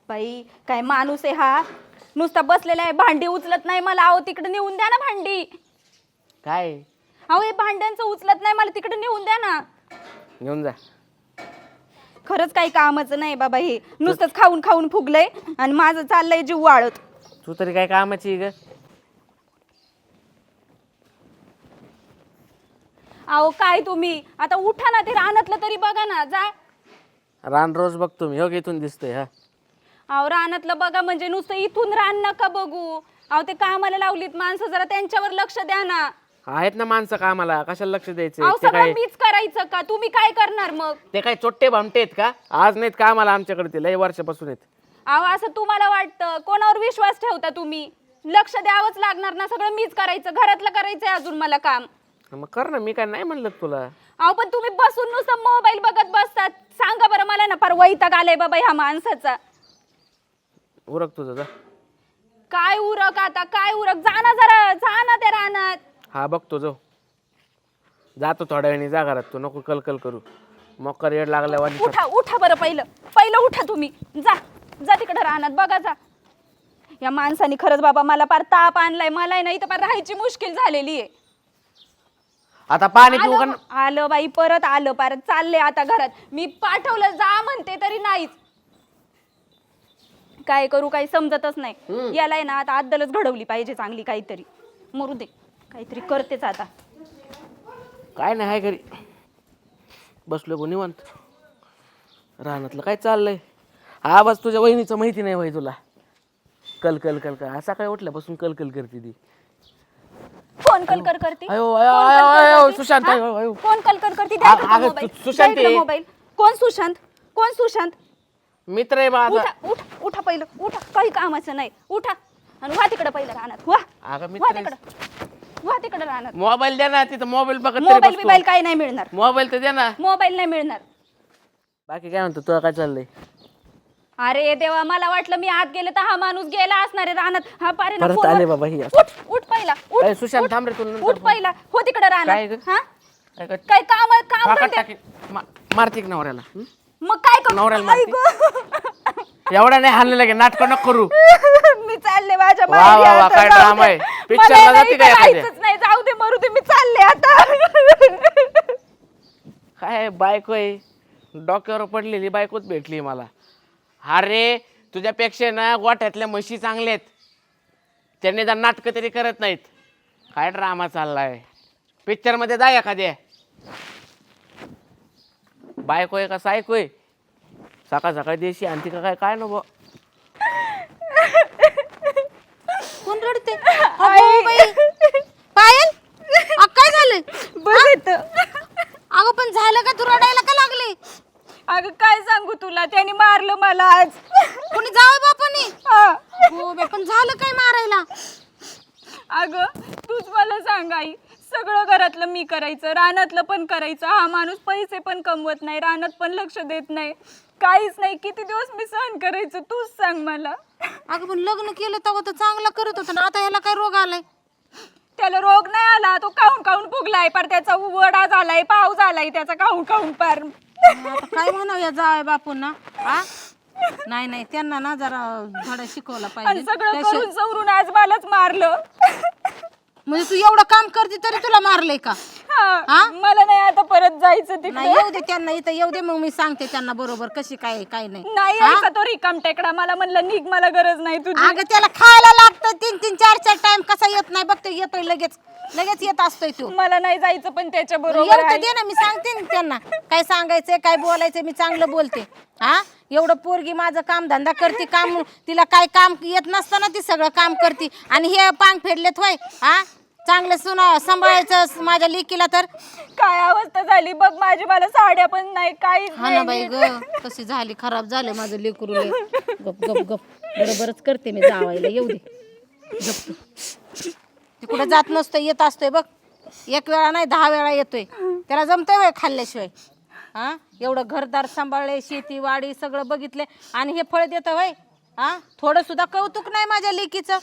बाई काय माणूस आहे हा, नुसता बसलेला आहे, भांडी उचलत नाही मला. अहो तिकडे नेऊन द्या ना भांडी. काय अहो हे भांड्यांचं उचलत नाही मला, तिकडे नेऊन द्या ना. घेऊन जा. खरंच काही कामाचं नाही बाबा, हे नुसतंच खाऊन खाऊन फुगलंय आणि माझं चाललंय जीव वाळत. तू तरी काय कामाची ग? अहो काय तुम्ही आता उठा ना, ते रानातलं तरी बघा ना. जा. रान रोज बघतो मी, हो इथून दिसतंय. हा अहो रानातलं बघा म्हणजे नुसतं इथून रान नका बघू. अहो ते कामाला लावलीत माणसं, जरा त्यांच्यावर लक्ष द्या ना. आहेत ना माणसं कामाला, कशाला लक्ष द्यायचं? अहो ते सगळं काय मीच करायचं का? तुम्ही काय करणार मग? ते काय चोट्टे भामटे आहेत का? आज नाहीत कामाला आमच्याकडे, ते लय वर्षापासून आहेत. अहो असं तुम्हाला वाटतं? कोणावर विश्वास ठेवता तुम्ही? लक्ष द्यावंच लागणार ना, सगळं मीच करायचं. घरातलं करायचंय अजून मला काम. मग कर ना, मी काय नाही म्हणलं तुला. अहो पण तुम्ही बसून नुसतं मोबाईल बघत बसतात. सांगा बरं मला ना, फार वैताग आलाय बाबा ह्या माणसाचा. उरक तुझं जा. काय उरक आता, काय उरक? जा ना जरा, जा ना त्या रानात. हा बघतो जाऊ, जातो थोड्या वेळाने. जा घरात, तू नको कलकल करू. मकर येड लागल्या वाणी. उठा उठा बरं, पहिलं उठा तुम्ही. जा जा तिकडे रानात बघा जा. या माणसाने खरंच बाबा मला फार ताप आणलाय. मला नाही तर फार राहायची मुश्किल झालेली आहे. आता पाणी पिऊ का? आलं बाई, परत आलं. परत चालले आता घरात. मी पाठवलं जा म्हणते तरी नाहीच. काय करू काही समजतच नाही. याला आहे ना आता अद्दलच घडवली पाहिजे चांगली काहीतरी. मरू दे, काहीतरी करतेच आता. काय नाही, हाय घरी बसलो बो निवांत. रानातलं काय चाललंय? हा आवाज तुझ्या वहिनीचं माहिती नाही भाई तुला? कल कल कल कल असा काय उठल्यापासून कल कल करते ती. कोण कलकर करते? अयो अयो अयो अयो सुशांत, अयो अयो. कोण कलकर करते? द्या इकडं अगं, मोबाईल. सुशांत द्या इकडं आहे. मोबाईल. कोण सुशांत? कोण सुशांत? मित्र आहे माझा. उठा उठा उठा, पहिलं उठा. काही कामाचं नाही. उठा आणि वा तिकडं पहिलं राहणार. वा अगं वा मित्र तिकडं, वा तिकडं राहणार. मोबाईल दे ना, तिथं मोबाईल बघत तरी मोबाईल बसतो. बिबाईल काही नाही मिळणार. मोबाईल तर दे ना. मोबाईल नाही मिळणार. बाकी काय म्हणतो तुला, काय चाललंय? अरे देवा, मला वाटलं मी आत गेले तर हा माणूस गेला असणार आहे रानात. हा पारे ना परत फोनवर. आले बाबा ही. उठ उठ पहिला, उठ. अरे सुशांत थांब रे, तू उठ नंतर पहिला. हो तिकडे काय राहणार. ग? हा काय कर? काय काम काम फाकात करते? टाकीन. मारते की नवऱ्याला? मग काय करू? नवऱ्याला आई गं. एवढा नाही हाणलं लगे, नाटक नको करू. मी चालले माझ्या वा माहेरी वा वा, आता. काय जाऊ ड्रामा दे. आहे. मला पिक्चरला नाही जाते काय एखाद्या? करायचंच नाही. जाऊ दे, मरू दे. मी चालले आता. काय बायको आहे, डोक्यावर पडलेली बायकोच भेटली मला. अरे तुझ्यापेक्षा ना गोठ्यातल्या म्हशी चांगल्या आहेत. त्यांनी जर नाटकं तरी करत नाहीत. काय ड्रामा चाललाय? पिक्चर मध्ये जा एखाद्या. बायको आहे का सायको आहे? सकाळ सकाळी देशी आणती का काय? काय नको. कोण रडते? अगं बाई. पायल, काय झालं? बघ अगं पण झालं का? तू रडायला का लागली? अगं काय सांगू तुला, त्याने मारलं मला आज. कोणी जावं बापाने? हा. हो बाई, पण झालं काय मारायला? अगं तूच मला सांग आई. सगळं घरातलं मी करायचं, रानातलं पण करायचं. हा माणूस पैसे पण कमवत नाही, रानात पण लक्ष देत नाही, काहीच नाही. किती दिवस मी सहन करायचं तूच सांग मला. अगं पण लग्न केलं तेव्हा तर चांगला करत होता ना, आता ह्याला काय रोग आलाय? त्याला रोग नाही आला, तो काहून काहून फुगलाय. पर त्याचा वडा झालाय, पाव झालाय त्याचा काहून काहून पार. आता काय म्हणावं या जावय बापूंना? हा नाही नाही, त्यांना ना जरा धडा शिकवला आणि पाहिजे. सगळं करून सवरून आज मलाच मारलं. म्हणजे तू एवढं काम करते तरी तुला मारलंय का? हा, मला नाही आता परत जायचं नाही, तिकडे. येऊ दे त्यांना इथं, येऊ दे. मग मी सांगते त्यांना बरोबर कशी काय काय नाही. नाही यायचा तो रिकाम टेकडा. मला म्हणलं निघ, मला गरज नाही तुझी. अगं त्याला खायला लागतं 3-3, 4-4 टाइम. कसा येत नाही बघते, येतोय लगेच लगेच येत असतोय तू. मला नाही जायचं पण त्याच्या येऊ बरोबर. तर दे ना, मी सांगते ना त्यांना काय सांगायचंय काय बोलायचंय. मी चांगलं बोलते. हा एवढं पोरगी माझं काम धंदा करते, काम तिला काय काम येत नसताना ती सगळं काम करते. आणि हे पांग फेडलेत होय. हा चांगलं सुना सांभाळायचं माझ्या लेकीला तर. काय अवस्था झाली बघ माझी. मला साड्या पण नाही, काहीच हा ना नाही. बाई ग, कशी झाली, खराब झालं माझं लेकरू. गप गप गप, बरोबरच करते मी जावायला. येऊ दे गप तू. ते कुठं जात नसतं, येत असतोय बघ. एक वेळा नाही 10 वेळा येतोय. त्याला जमतंय वय खाल्ल्याशिवाय? हा एवढं घरदार सांभाळले, शेती वाडी सगळं बघितले आणि हे फळ देतं वय? हा थोडं सुद्धा कौतुक नाही माझ्या लेकीचं.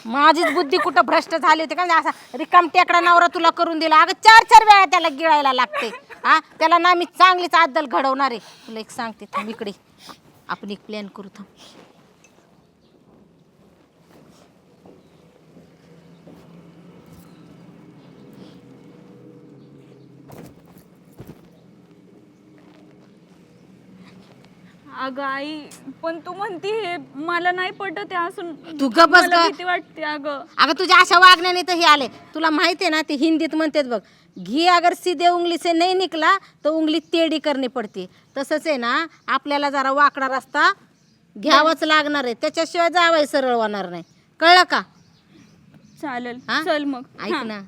माझीच बुद्धी कुठं भ्रष्ट झाली होती का? असा रिकाम टेकडा नवरा तुला करून दिला. अगं 4-4 वेळा त्याला गिळायला लागते. हा त्याला ना मी चांगलीच अद्दल घडवणार आहे. तुला एक सांगते, थांब इकडे. आपण एक प्लॅन करू थांब. अगं आई, पण तू म्हणती हे मला नाही पटत आहे असून तू गप्प बस मला गं. भीती वाटते अगं. अगं तुझ्या अशा वागण्याने तर हे आले. तुला माहिती आहे ना ते हिंदीत म्हणतात बघ, घी अगर सीधे उंगली से नहीं निकला तो उंगली टेढ़ी करनी पडते. तसंच आहे ना, आपल्याला जरा वाकडा रस्ता घ्यावाच लागणार आहे, त्याच्याशिवाय जावं सरळ होणार नाही. कळलं का? चालेल, हा? चल मग. ऐक ना,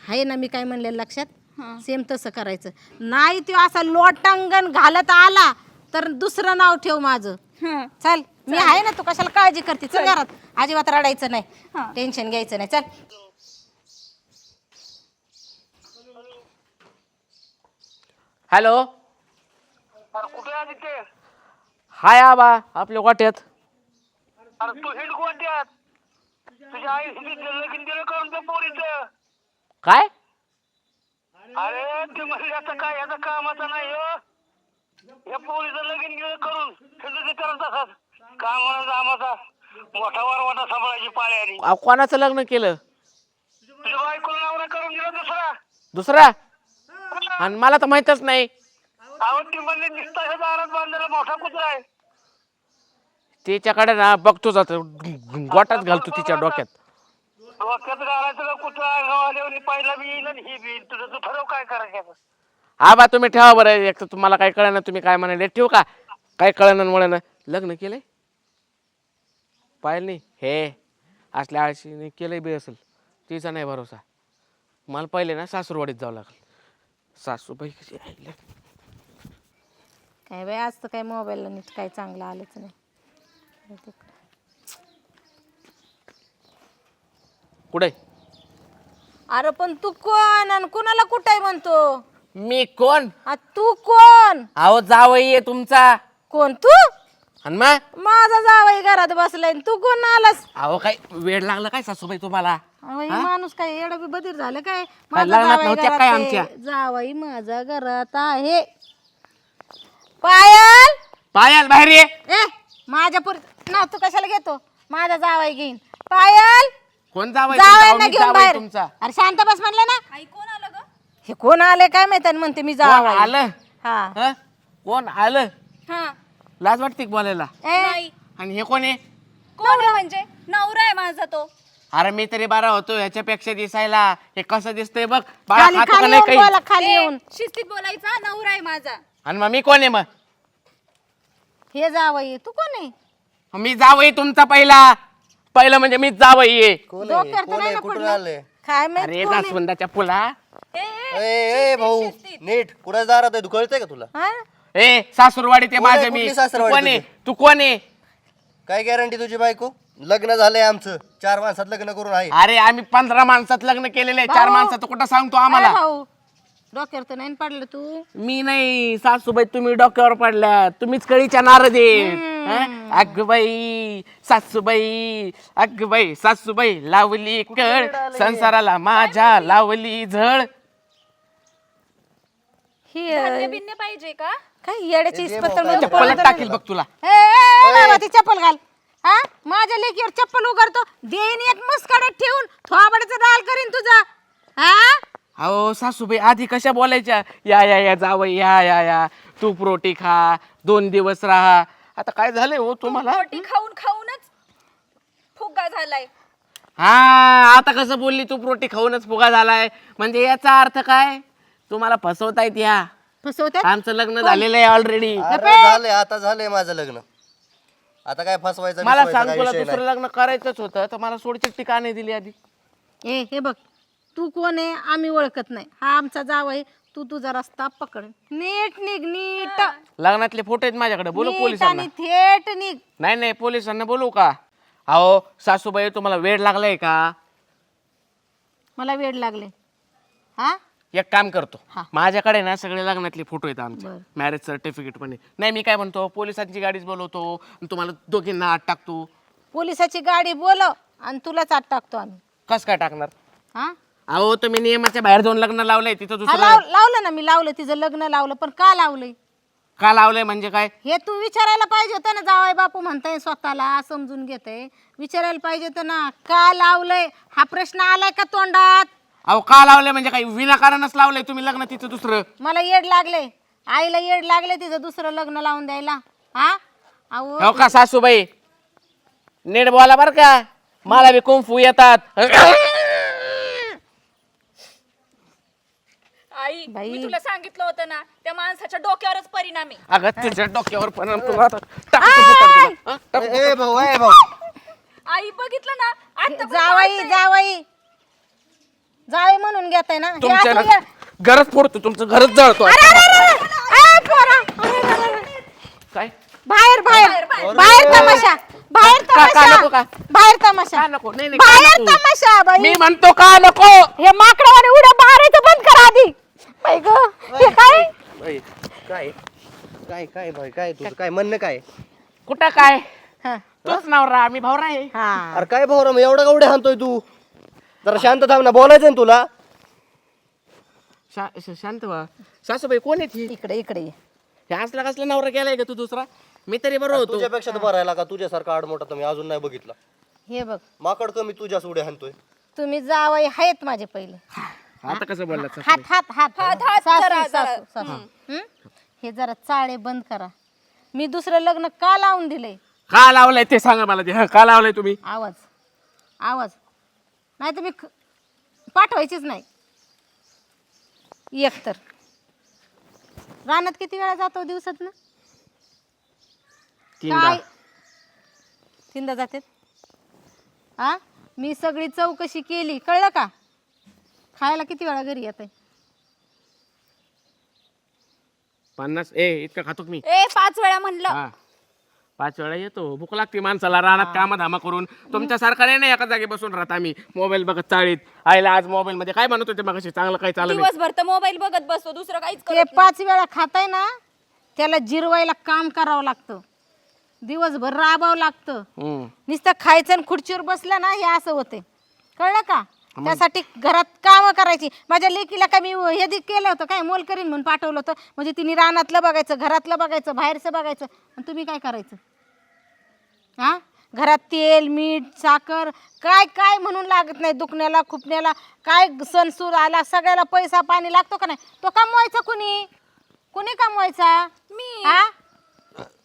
आहे ना मी काय म्हणले लक्षात, हा. सेम तसं करायचं नाही. तो असा लोटांगण घालत आला तर दुसरं नाव ठेव माझं. हा. चल, मी आहे ना, तू कशाला काळजी करते. चल घरात, अजिबात रडायचं नाही, हा. टेन्शन घ्यायचं नाही. चल. हॅलो, अरे कुठे आहे तिथे? हाय आबा आपल्या वाट्यात. अरे तू हिंड कोणत्यात? तुझ्या आई लगीन दिलं करून त्या पोरीचं. काय अरे ते म्हणले आता काय याचा कामाचा नाही हो. या पोरीचं लगीन दिलं करून हिंड करत असतात. कामाचा आमाचा मोठा वारवाटा सांभाळायची पाळी आली. कोणाचं लग्न केलं? तुझ्या बायकोला नवरा करून दिला दुसरा. दुसरा? आणि मला तर माहितच नाही. आवड ती म्हणली दिसता हे दारात बांधलेला मोठा कुत्रा आहे. तिच्याकडे ना बघतो जातो, गोटात घालतो तिच्या डोक्यात. डोक्यात घालायचं का कुत्रा गावाला पहिला बी येईल आणि ही बी येईल. तुझं तू ठरव काय करायचं. आबा तुम्ही ठेवा बरं. एक तर तुम्हाला काय कळलं ना, तुम्ही काय म्हणाले ठेवू का? काय कळलं म्हणा. लग्न केलंय पाहिलं नाही हे असल्या आळशीने केलंय बी असेल. तिचा नाही भरोसा. मला पहिले ना सासूरवाडीत जावं लागेल. सासूबाई कशी राहिली काय बाई, आज तर काय मोबाईलला नीट काय चांगलं आलंच नाही. कुठे? अरे पण तू कोण आणि कुणाला कुठे म्हणतो? मी कोण? तू कोण? अहो जावई आहे तुमचा. कोण तू? आणि मग माझा जावई घरात बसलाय आणि तू कोण आलास? अहो काय वेळ लागला काय सासूबाई तुम्हाला? अहो, हे माणूस काय येडा बी बधीर झालं काय? काय माझा लग्नात जावई नव्हत्या घरात काय आहे. आमच्या? जावई माझा घरात आहे. पायल, पायल बाहेर ये. ए माझ्या पुरी नाव तू कशाला घेतो? माझा जावई घेईन. पायल, कोण जावई? जावयांना घेऊन बाहेर. तुमचा अरे शांत बस म्हणलं ना. आई कोण आलं ग? हे कोण आले काय माहिती आणि म्हणते मी कोण जावई. आलं? हा. हं? कोण आलं? हा. लाज वाटते का बोलायला? ए, आणि हे कोण आहे? कोण आहे म्हणजे? नवरा आहे माझा तो. अरे मी तरी बारा होतो ह्याच्यापेक्षा दिसायला. हे कसं दिसतंय बघ. बाळा खाली खातो का खाली नाही येऊन काही? बोला, खाली येऊन. शिस्तीत बोलायचा. नवरा आहे माझा. आणि मग मी कोण आहे? मग हे जावई तू कोण आहे? मी जावई तुमचा पहिलं म्हणजे मीच जावई आहे. डोक्यावर तर नाही ना पडलं? काय माहित अरे कोण आहे? जास्वंदाच्या फुला. ए भाऊ नीट कुठे दारात आहे? तू कळतंय का तुला? हा? ए सासूरवाडी ते कोण आहे? माझं मी. कुठली तू सासूरवाडी कोण आहे? तुझी? तू कोण आहे? काय गॅरंटी तुझी बायको? लग्न झालंय आमचं, 4 माणसात लग्न करून आहे. अरे आम्ही 15 माणसात लग्न केलेलं आहे. 4 भाऊ. माणसाचं कुठं सांगतो काय आम्हाला? भाऊ, डोक्यावर तर नाही पडलं तू? मी नाही सासूबाई, तुम्ही डोक्यावर पडल्या. तुम्हीच कळीच्या नारद आहे. अगबाई सासूबाई, अगबाई सासूबाई लावली कळ संसाराला माझ्या लावली झळ. धान्य बिन्य पाहिजे का? काय येड्याची इस्पतळ मध्ये चप्पल पळत टाकील बघ तुला. ए, ए, ए, बाबा, ती चप्पल घाल. हा, माझ्या लेकीवर चप्पल उघडतो. देईन एक मुस्काडत ठेवून थोबाडाचा दाल करीन तुझा. हा, अहो सासूबाई आधी कशा बोलायच्या? या या या जावई या या या, तूप रोटी खा, 2 दिवस राहा. आता काय झालंय हो तुम्हाला? रोटी खाऊन खाऊनच फुगा झालाय. हा आता कसं बोलली? तूप रोटी खाऊनच फुगा झालाय म्हणजे याचा अर्थ काय? तुम्हाला फसवतायत या. फसवतात. आमचं लग्न झालेलं आहे ऑलरेडी. अरे झालंय, आता झालंय माझं लग्न. आता काय फसवायचं मला बिसवायचं सांग, काय तुला विषय दुसरं नाही. लग्न करायचंच होतं तर मला सोडचिठ्ठी का नाही दिली आधी? ए, हे बघ, तू कोण आहे आम्ही ओळखत नाही. हा आमचा जावई. तू तुझा रस्ता पकड. नीट निघ, नीट. लग्नातले फोटो आहेत माझ्याकडे. बोलू नीट पोलिसांना? आणि थेट निघ. नाही नाही पोलिसांना बोलू का? अहो सासूबाई तुम्हाला वेळ लागलाय का? मला वेळ लागले. हा, एक काम करतो, हा. माझ्याकडे ना सगळे लग्नातले फोटो आहेत आमचे. बरं. मॅरेज सर्टिफिकेट पण आहे. नाही मी काय म्हणतो, पोलिसांची गाडीच बोलवतो आणि तुम्हाला दोघींना आत टाकतो. पोलिसाची गाडी बोलव आणि तुलाच आत टाकतो आम्ही. कस काय टाकणार? हा, अहो तुम्ही नियमाच्या बाहेर जाऊन लग्न लावलंय तिथं हा, दुसरं. लावलं ना मी. लावलं तिचं लग्न लावलं. पण का लावलंय? का लावलंय म्हणजे काय? हे तू विचारायला पाहिजे होतं ना, जावाई बापू म्हणताय स्वतःला समजून घेते, विचारायला पाहिजे होतं ना का लावलंय. हा प्रश्न आलाय का तोंडात? अहो का लावलंय म्हणजे काय? विनाकारणच लावलंय तुम्ही लग्न तिचं दुसरं. मला येड लागले, आईला येड लागले तिचं दुसरं लग्न लावून द्यायला. हा अहो हो का सासूबाई, नीट बोला बर का, मला बी कुंफू येतात. आई बाई. मी तुला सांगितलं होतं ना, त्या माणसाच्या डोक्यावरच परिणाम आहे. अगं तुझ्या डोक्यावर पण तुला आता टाकतो फुटात तुला. हा? ए भाऊ ए भाऊ, आई बघितलं ना आता जावाई जावाई जावाई म्हणून घेताय ना हे तुमच्या असं ना घरच फोडतो, तुमचं घरच जळतो. काय बाहेर बाहेर बाहेर तमाशा, बाहेर का नको का? तमाशा, बाहेर तमाशा, का नको? नाही, नाही, का बाहेर नको? तमाशा. बाई मी म्हणतो का नको. हे माकडावाने उड्या मारायचं बंद करा आधी. बाई गं, हे काय? ए, काय काय काय भाई, काय तुझं काय म्हणणं काय? कुठं काय? हा, तोच नवरा, आम्ही भावरा आहे. हा. अरे काय भाऊ मग एवढा गवडे हाणतोय तू? जरा शांत थांब ना, बोलायचं ना तुला. शांत व्हा. सासूबाई कोण आहे ती? इकडे इकडे ये. हे असला कसला नवरा केलाय का तू दुसरा? मी तरी बरोबर होतो. तुझ्यापेक्षा तर भरायला का, तुझ्यासारखा आडमोठा तर मी अजून नाही बघितला. हे बघ, माकड कमी तुझ्याच उड्या हाणतोय. तुम्ही जावाई आहेत माझे पहिले. आता कसं बोलला हात हात हात हात, हात सासू, करा, सासू, सासू. हं? हे जरा चाळे बंद करा. मी दुसरं लग्न का लावून दिलंय? का लावलंय ते सांगा मला ते. का लावलंय तुम्ही? आवाज आवाज नाही तर मी पाठवायचीच नाही. एक तर रानात किती वेळा जातो दिवसात ना? तीनदा. तीनदा जाते. हा मी सगळी चौकशी केली, कळलं का? खायला किती वेळा घरी येते? 50. ए इतकं खातो का मी? 5 वेळा म्हणलं. हा 5 वेळा येतो. भूक लागते माणसाला रानात काम धामा करून. तुमच्या सारखा नाही एका जागी बसून राहत आम्ही मोबाईल बघत चाळीत. आईला आज मोबाईल मध्ये काय म्हणत होते मगाशी? चांगलं काय चाललं नाही. दिवसभर तर मोबाईल बघत बसतो, दुसरं काहीच ते करत 5 वेळा खाताय ना, त्याला जिरवायला काम करावं लागतं, दिवसभर राबावं लागतं. हम्म. नुसतं खायचं आणि खुर्चीवर बसलं ना, हे असं होते, कळलं का? त्यासाठी घरात कामं करायची. माझ्या लेकीला काय मी हे केलं होतं काय, मोल करीन म्हणून पाठवलं होतं. म्हणजे तिने रानातलं बघायचं, घरातलं बघायचं, बाहेरचं बघायचं, आणि तुम्ही काय करायचं? हा घरात तेल मीठ साखर काय काय म्हणून लागत नाही. दुखण्याला खुपण्याला काय सणसूर आला सगळ्याला पैसा पाणी लागतो का नाही? तो कमवायचा कुणी? कुणी कमवायचा? मी. हा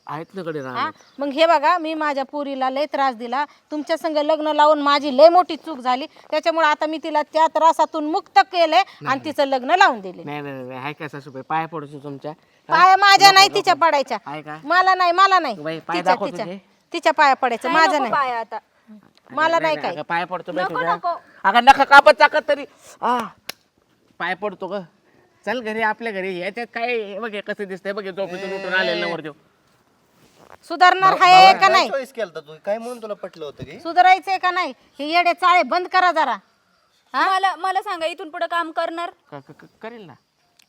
आहेत ना कडे हा? राहणार. मग हे बघा, मी माझ्या पोरीला लय त्रास दिला, तुमच्या संग लग्न लावून माझी लय मोठी चूक झाली. त्याच्यामुळे आता मी तिला त्या त्रासातून मुक्त केलंय आणि तिचं लग्न लावून दिले. नाही नाही नाही आहे का सासूबाई? पाय पडतो तुमच्या. पाया माझ्या नाही, तिच्या पडायच्या. आहे का? मला नाही, मला नाही. बाई, पाय तिच्या दाखव तिच्या तुझे. तिच्या पाया पडायचं, काय माझं नको नाही. पाया आता. मला नाही काय. अगं, पाय पडतो बाई नको, तुझ्या. नको. अगं नका कापत चाकत तरी. पाय पडतो ग. चल घरी, आपल्या घरी. याच्यात काय हे बघ, हे कसं दिसतंय बघ, हे झोपेतून उठून आलेलं नवर देऊ. सुधारणार आहे का नाही? चॉईस केलता तू काय म्हणून तुला पटलं होतं की? सुधारायचंय का नाही? हे येडे चाळे बंद करा जरा. मला सांगा, इथून पुढे काम करणार करील ना.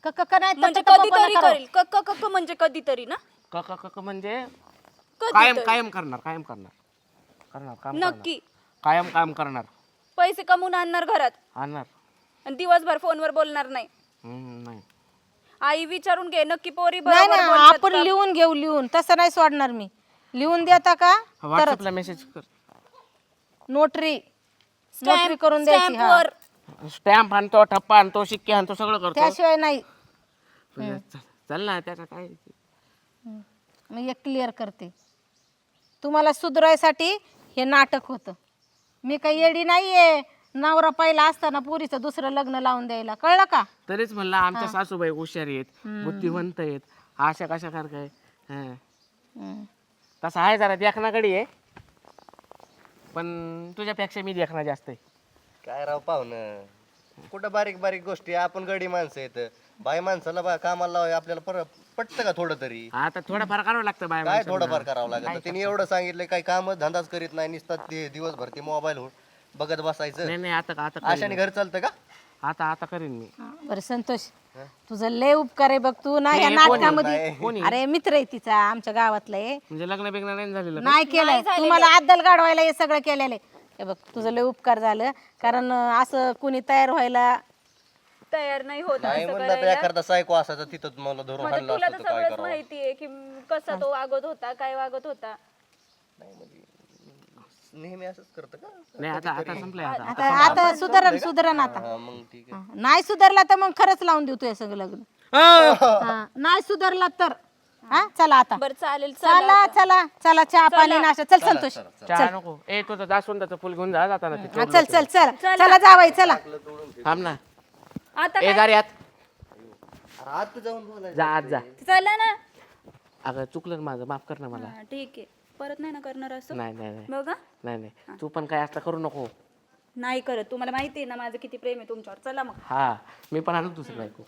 कक नाही तर म्हणजे कक कधीतरी करा. करेल. कक म्हणजे कधीतरी ना. क म्हणजे कधीतरी. कायम कायम करणार, कायम करणार. करणार काम करणार. नक्की कायम काम करणार. पैसे कमवून आणणार घरात आणणार. आणि दिवसभर फोनवर बोलणार नाही. नाही. आई विचारून घे नक्की पोरी नाही बरोबर ना, बोलतात आपण का? लिहून घेऊ, लिहून तसं नाही सोडणार मी. लिहून देता का? तरच व्हॉट्सअपला मेसेज कर. नोटरी करून द्यायची. हा. स्टॅम्पवर. स्टॅम्प आणतो, ठप्पा आणतो, शिक्के आणतो, सगळं करतो. त्याशिवाय नाही. चल ना, त्याचा काय. मी एक क्लिअर करते, तुम्हाला सुधारायसाठी हे नाटक होतं. मी काही येडी नाहीये नवरा पहिला असताना पुरीचं दुसरं लग्न लावून द्यायला, कळलं का? तरीच म्हणलं आमच्या सासूबाई हुशार आहेत, बुद्धिवंत आहेत. आशा कशा कर काय. तसं आहे जरा देखणाकडे आहे, पण तुझ्यापेक्षा मी देखणा जास्त आहे. काय राव पाहुणं, कुठं बारीक बारीक गोष्टी. आपण गडी माणसं येत, बाई माणसाला कामाला लावाय आपल्याला पटतं का थोडं तरी? आता थोडंफार करावं लागतं बाय काय माणसाला. थोडंफार करावं लागत. तिने एवढं सांगितलंय, काही काम धंदाच करीत नाही, नुसतं ते दिवसभर ते मोबाईल बघत बसायचं. नाही नाही, आता आता अशाने घर चालतं का? आता करीन मी. बरं संतोष, तुझं लय उपकार आहे बघ. तू ना या हे कोणी? नाटकामध्ये, कोणी? अरे मित्र आहे तिचा आमच्या गावातला आहे. म्हणजे लग्न बिग्न नाही झालेलं? नाही केलंय, तुम्हाला अद्दल गाडवायला हे सगळं केलेलं आहे. हे बघ तुझं लय उपकार झालं, कारण असं कुणी तयार व्हायला तयार नाही होत नाही असं म्हणलं तर करायला. एखादा सायको असायचा तिथं मला धरून मग आता हाणलं तुला असतं तर तर काय सगळंच करावं. माहितीये की कसा तो वागत होता, काय वागत होता. नाही म्हणजे नेहमी असंच करतं का? नाही आता संपलंय आता. आता आता सुधरण आता हा मग ठीक आहे. हा, नाही सुधारला तर मग खरंच लावून देऊ तुझ्या सगळं लग्न. हा, नाही सुधारला तर हा चला आता बरं चालेल, चला चला चला चहा पाणी नाश्ता चल संतोष चहा नको. ए तुझं जास्वंदाचं फुल घेऊन जा जाताना हा, चल चल चल चला जावाई चला थांब ना. आता ए गाडी आत अरे आत जाऊन बोलायचं. जा आत जा. चला ना. अगं चुकलं ना माझं, माफ कर ना मला. हा, ठीक आहे, परत नाही ना करणार असं. नाही नाही नाही बघा नाही नाही तू पण काय असं करू नको. नाही करत, तुम्हाला माहिती आहे ना माझं किती प्रेम आहे तुमच्यावर. चला मग. हा मी पण आणू दुसरं बायको.